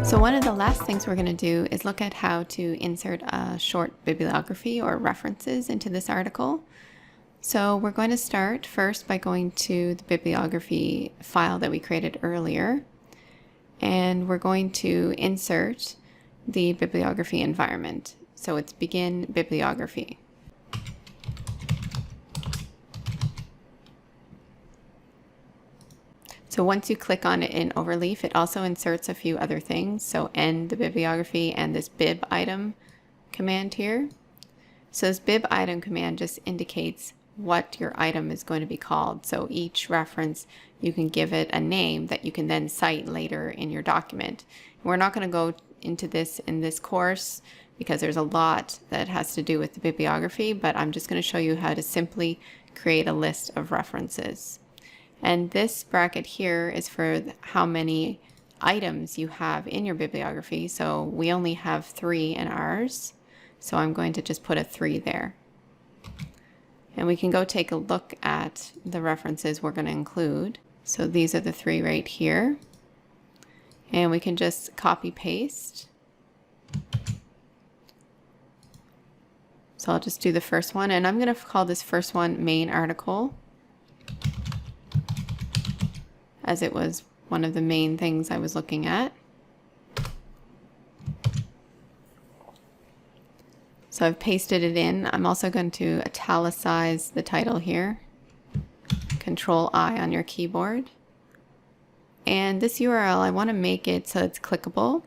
So one of the last things we're going to do is look at how to insert a short bibliography or references into this article. So we're going to start first by going to the bibliography file that we created earlier, and we're going to insert the bibliography environment. So it's begin bibliography. So once you click on it in Overleaf, it also inserts a few other things. So end the bibliography and this bib item command here. So this bib item command just indicates what your item is going to be called. So each reference, you can give it a name that you can then cite later in your document. We're not going to go into this in this course because there's a lot that has to do with the bibliography, but I'm just going to show you how to simply create a list of references. And this bracket here is for how many items you have in your bibliography. So we only have 3 in ours. So I'm going to just put a 3 there. And we can go take a look at the references we're going to include. So these are the 3 right here. And we can just copy paste. So I'll just do the first one, and I'm going to call this first one main article, as it was one of the main things I was looking at. So I've pasted it in. I'm also going to italicize the title here. Control I on your keyboard. And this URL, I want to make it so it's clickable.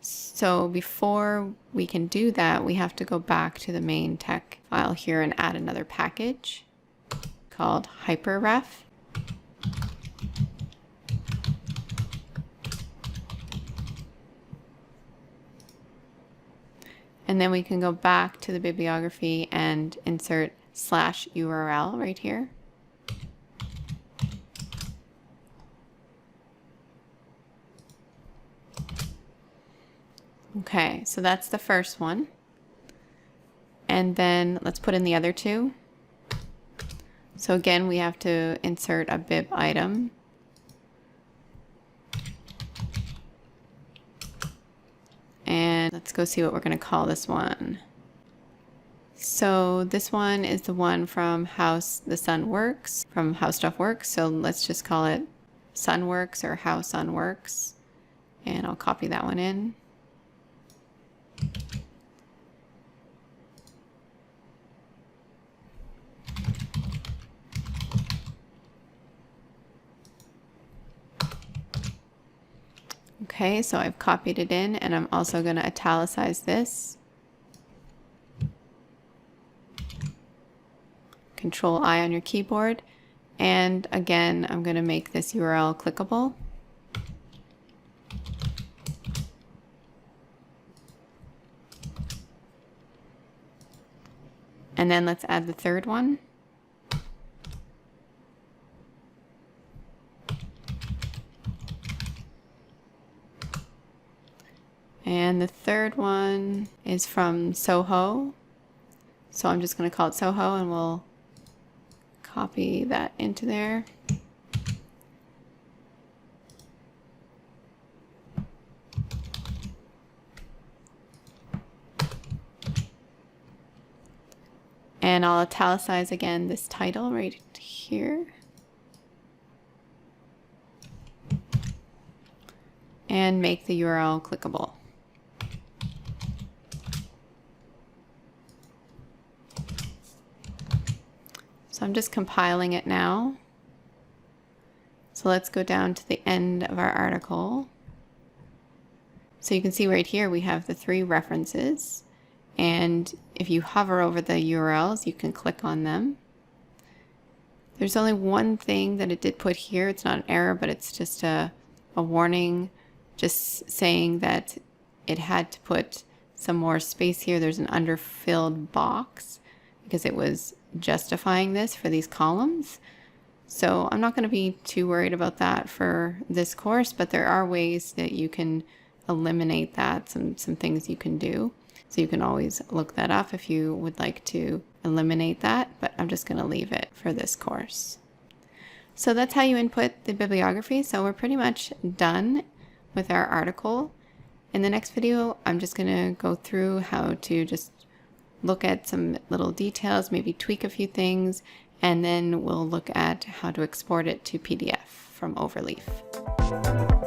So before we can do that, we have to go back to the main tech file here and add another package called hyperref. And then we can go back to the bibliography and insert /URL right here. Okay, so that's the first one. And then let's put in the other 2. So again, we have to insert a bib item. And let's go see what we're going to call this one. So this one is the one from How the Sun Works, from How Stuff Works. So let's just call it Sun Works or How Sun Works. And I'll copy that one in. Okay, so I've copied it in, and I'm also going to italicize this. Control I on your keyboard. And again, I'm going to make this URL clickable. And then let's add the third one. And the third one is from Soho. So I'm just going to call it Soho, and we'll copy that into there. And I'll italicize again this title right here. And make the URL clickable. So I'm just compiling it now. So let's go down to the end of our article. So you can see right here we have the 3 references. And if you hover over the URLs, you can click on them. There's only one thing that it did put here. It's not an error, but it's just a warning, just saying that it had to put some more space here. There's an underfilled box because it was justifying this for these columns. So I'm not going to be too worried about that for this course, but there are ways that you can eliminate that, some things you can do. So you can always look that up if you would like to eliminate that, but I'm just going to leave it for this course. So that's how you input the bibliography. So we're pretty much done with our article. In the next video, I'm just going to go through how to just look at some little details, maybe tweak a few things, and then we'll look at how to export it to PDF from Overleaf.